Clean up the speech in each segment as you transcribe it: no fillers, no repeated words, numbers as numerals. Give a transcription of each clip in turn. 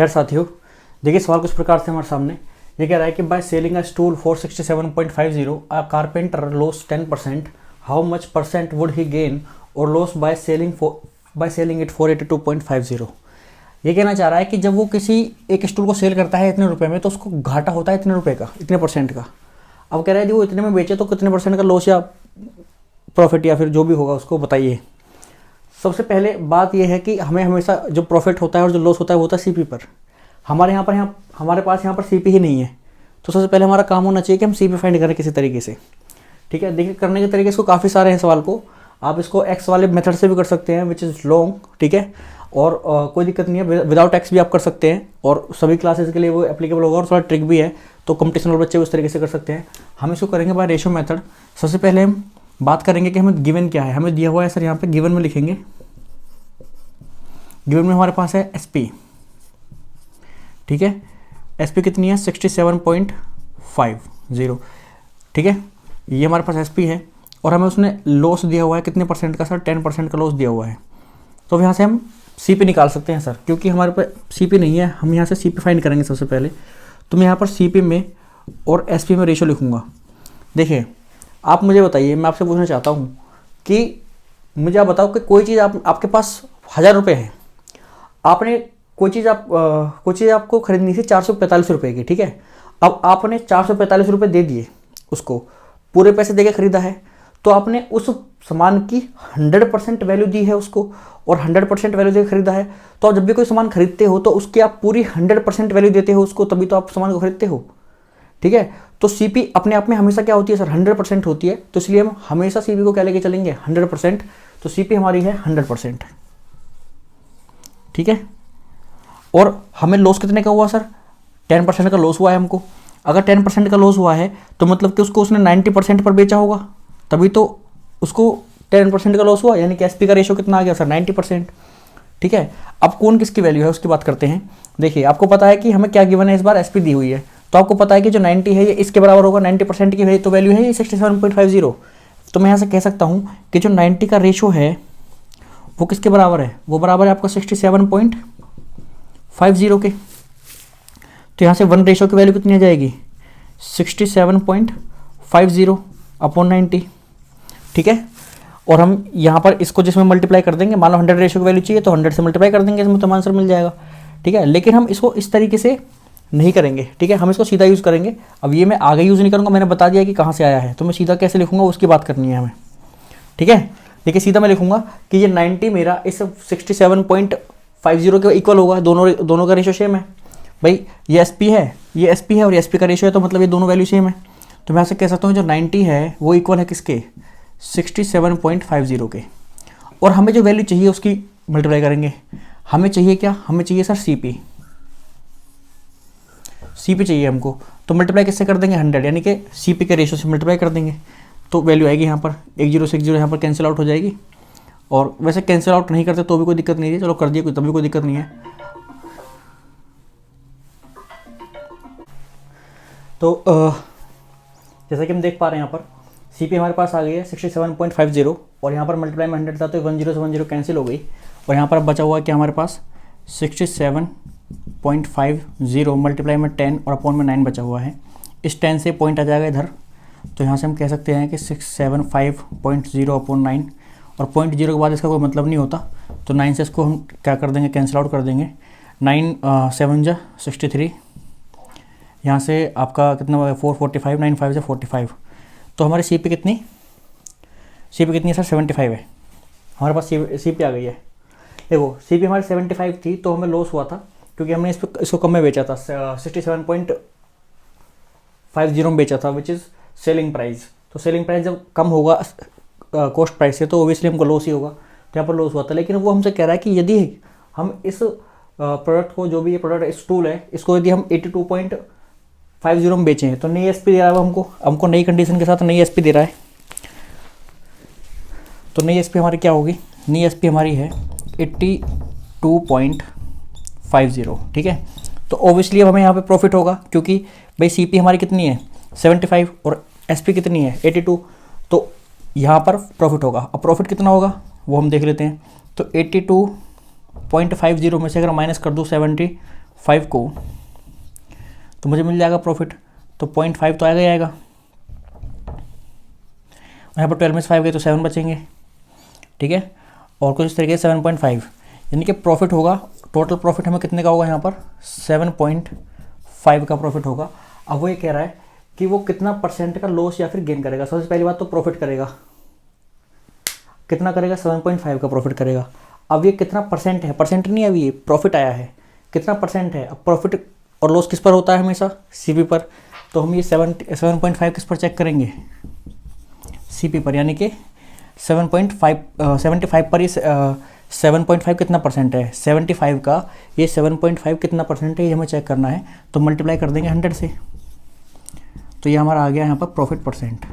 यार साथियों, देखिए सवाल कुछ प्रकार से हमारे सामने ये कह रहा है कि by selling a stool 467.50 a carpenter loss 10%, how much percent would he gain और लॉस बाय सेलिंग इट 482.50। ये कहना चाह रहा है कि जब वो किसी एक स्टूल को सेल करता है इतने रुपए में तो उसको घाटा होता है इतने रुपए का, इतने परसेंट का। अब कह रहा है कि वो इतने में बेचे तो कितने परसेंट का लॉस या प्रॉफिट या फिर जो भी होगा उसको बताइए। सबसे पहले बात यह है कि हमें हमेशा जो प्रॉफिट होता है और जो लॉस होता है वो होता है सीपी पर। हमारे पास यहाँ पर सीपी ही नहीं है, तो सबसे पहले हमारा काम होना चाहिए कि हम सीपी फाइंड करें किसी तरीके से। ठीक है, देखिए करने के तरीके इसको काफ़ी सारे हैं सवाल को। आप इसको एक्स वाले मेथड से भी कर सकते हैं विच इज़ लॉन्ग, ठीक है, और कोई दिक्कत नहीं है। विदाउट एक्स भी आप कर सकते हैं और सभी क्लासेस के लिए वो एप्लीकेबल होगा और थोड़ा ट्रिक भी है, तो कंपटीशन वाले बच्चे उस तरीके से कर सकते हैं। हम इसको करेंगे बाय रेशियो मेथड। सबसे पहले हम बात करेंगे कि हमें गिवन क्या है। हमें दिया हुआ है सर, यहाँ पे गिवन में लिखेंगे। गिवन में हमारे पास है एसपी, ठीक है, एसपी कितनी है 67.50, ठीक है, ये हमारे पास एसपी है। और हमें उसने लॉस दिया हुआ है कितने परसेंट का सर, 10% का लॉस दिया हुआ है। तो यहाँ से हम सीपी निकाल सकते हैं सर, क्योंकि हमारे पास सीपी नहीं है। हम यहाँ से सीपी फाइंड करेंगे सबसे पहले। तो मैं यहाँ पर सीपी में और एसपी में रेशो लिखूँगा। देखिए आप मुझे बताइए, मैं आपसे पूछना चाहता हूँ कि मुझे आप बताओ कि कोई चीज़ आपके पास 1000 रुपये है, आपने कोई चीज़ आपको खरीदनी थी 445 रुपये की, ठीक है। अब आपने 445 रुपये दे दिए उसको, पूरे पैसे देके खरीदा है, तो आपने उस सामान की 100% वैल्यू दी है उसको और 100% वैल्यू देकर खरीदा है। तो आप जब भी कोई सामान खरीदते हो तो उसकी आप पूरी 100% वैल्यू देते हो उसको, तभी तो आप सामान को खरीदते हो, ठीक है। तो सीपी अपने आप में हमेशा क्या होती है सर, 100% होती है। तो इसलिए हम हमेशा सीपी को क्या लेके चलेंगे, 100%। तो सीपी हमारी है 100%, ठीक है। और हमें लॉस कितने का हुआ सर, 10% का लॉस हुआ है हमको। अगर 10% का लॉस हुआ है तो मतलब कि उसको उसने 90% पर बेचा होगा, तभी तो उसको 10% का लॉस हुआ। यानी कि एसपी का रेशो कितना आ गया सर, 90%, ठीक है। अब कौन किसकी वैल्यू है उसकी बात करते हैं। देखिए आपको पता है कि हमें क्या गिवन है, इस बार एसपी दी हुई है, तो आपको पता है कि जो 90 है ये इसके बराबर होगा। 90% की तो वैल्यू है ये 67.50। तो मैं यहाँ से कह सकता हूँ कि जो 90 का रेशो है वो किसके बराबर है, वो बराबर है आपका 67.50 के। तो यहाँ से 1 रेशो की वैल्यू कितनी आ जाएगी, 67.50 अपॉन 90, ठीक है। और हम यहाँ पर इसको जिसमें मल्टीप्लाई कर देंगे, मान लो 100 रेशो की वैल्यू चाहिए तो 100 से मल्टीप्लाई कर देंगे, इसमें तो आंसर मिल जाएगा, ठीक है। लेकिन हम इसको इस तरीके से नहीं करेंगे, ठीक है, हम इसको सीधा यूज़ करेंगे। अब ये मैं आगे यूज़ नहीं करूँगा, मैंने बता दिया कि कहाँ से आया है, तो मैं सीधा कैसे लिखूँगा उसकी बात करनी है हमें, ठीक है। देखिए सीधा मैं लिखूँगा कि ये 90 मेरा इस 67.50 के इक्वल होगा। दोनों का रेशो सेम है भाई, ये एसपी है और ये एसपी का रेशो है, तो मतलब ये दोनों वैल्यू सेम है। तो मैं ऐसे कह सकता हूँ जो 90 है वो इक्वल है किसके, 67.50 के। और हमें जो वैल्यू चाहिए उसकी मल्टीप्लाई करेंगे। हमें चाहिए क्या, हमें चाहिए सर सीपी चाहिए हमको। तो मल्टीप्लाई किससे कर देंगे, 100, यानी कि सीपी के रेशो से मल्टीप्लाई कर देंगे। तो वैल्यू आएगी यहाँ पर 1 0 से 1 0 यहाँ पर कैंसिल आउट हो जाएगी। और वैसे कैंसिल आउट नहीं करते तो भी कोई दिक्कत नहीं है, चलो कर दिए तभी कोई दिक्कत नहीं है। तो जैसा कि हम देख पा रहे हैं यहाँ पर सीपी हमारे पास आ गई है 67.50 और यहाँ पर मल्टीप्लाई में 100 था तो 10 से 10 कैंसिल हो गई। और यहाँ पर बचा हुआ है कि हमारे पास 67.50 मल्टीप्लाई में 10 और अपॉन में 9 बचा हुआ है। इस 10 से पॉइंट आ जाएगा इधर, तो यहाँ से हम कह सकते हैं कि 675.0 अपॉन 9, और 0.0 के बाद इसका कोई मतलब नहीं होता, तो 9 से इसको हम क्या कर देंगे, कैंसिल आउट कर देंगे। 9 7 जा 63, यहाँ से आपका कितना होगा 445, 9 5 से 45। तो हमारी सीपी कितनी है सर, 75 है। हमारे पास सीपी आ गई है। देखो सीपी हमारी 75 थी तो हमें लॉस हुआ था क्योंकि हमने इसको कम में बेचा था, 67.50 में बेचा था, विच इज़ सेलिंग प्राइस। तो सेलिंग प्राइस जब कम होगा कॉस्ट प्राइस से तो ओबियसली हमको लॉस ही होगा। तो यहाँ पर लॉस हुआ था, लेकिन वो हमसे कह रहा है कि यदि हम इस प्रोडक्ट को, जो भी ये प्रोडक्ट स्टूल है, इसको यदि हम 82.50 में बेचें तो नई एसपी दे रहा है हमको नई कंडीशन के साथ नई एसपी दे रहा है। तो नई एसपी हमारी क्या होगी, नई एसपी हमारी है 82.50, ठीक है। तो ओबियसली अब हमें यहाँ पे प्रॉफिट होगा क्योंकि भाई सीपी हमारी कितनी है 75 और एसपी कितनी है 82, तो यहाँ पर प्रॉफिट होगा। अब प्रॉफिट कितना होगा वो हम देख लेते हैं। तो 82.50 में से अगर माइनस कर दूँ 5 को तो मुझे मिल जाएगा प्रॉफिट, तो 0.5 तो आएगा ही आएगा। यहाँ पर 12 में से 5 गए तो 7 बचेंगे, ठीक है। और कुछ इस तरीके से 7.5 यानी कि प्रॉफिट होगा, टोटल प्रॉफिट हमें कितने का होगा यहाँ पर 7.5 का प्रॉफिट होगा। अब वो ये कह रहा है कि वो कितना परसेंट का लॉस या फिर गेन करेगा। सबसे पहली बात तो प्रॉफिट करेगा, कितना करेगा 7.5 का प्रॉफिट करेगा। अब ये कितना परसेंट है, परसेंट नहीं है, अभी ये प्रॉफिट आया है, कितना परसेंट है। अब प्रॉफिट और लॉस किस पर होता है हमेशा, सीपी पर। तो हम ये 7.5 किस पर चेक करेंगे, सीपी पर, यानी कि 75 पर ये 7.5 कितना परसेंट है, 75 का ये 7.5 कितना परसेंट है, ये हमें चेक करना है। तो मल्टीप्लाई कर देंगे 100 से, तो ये हमारा आ गया यहाँ पर प्रॉफिट परसेंट,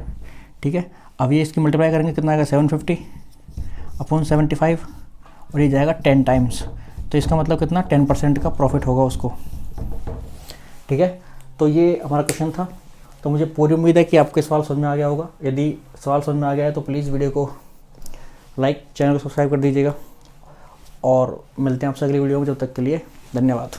ठीक है। अब ये इसकी मल्टीप्लाई करेंगे कितना आएगा 750 अपॉन 75 और ये जाएगा 10 टाइम्स, तो इसका मतलब कितना 10% का प्रॉफिट होगा उसको, ठीक है। तो ये हमारा क्वेश्चन था। तो मुझे पूरी उम्मीद है कि आपके सवाल समझ में आ गया होगा। यदि सवाल समझ में आ गया है तो प्लीज़ वीडियो को लाइक, चैनल को सब्सक्राइब कर दीजिएगा और मिलते हैं आपसे अगली वीडियो में। जब तक के लिए धन्यवाद।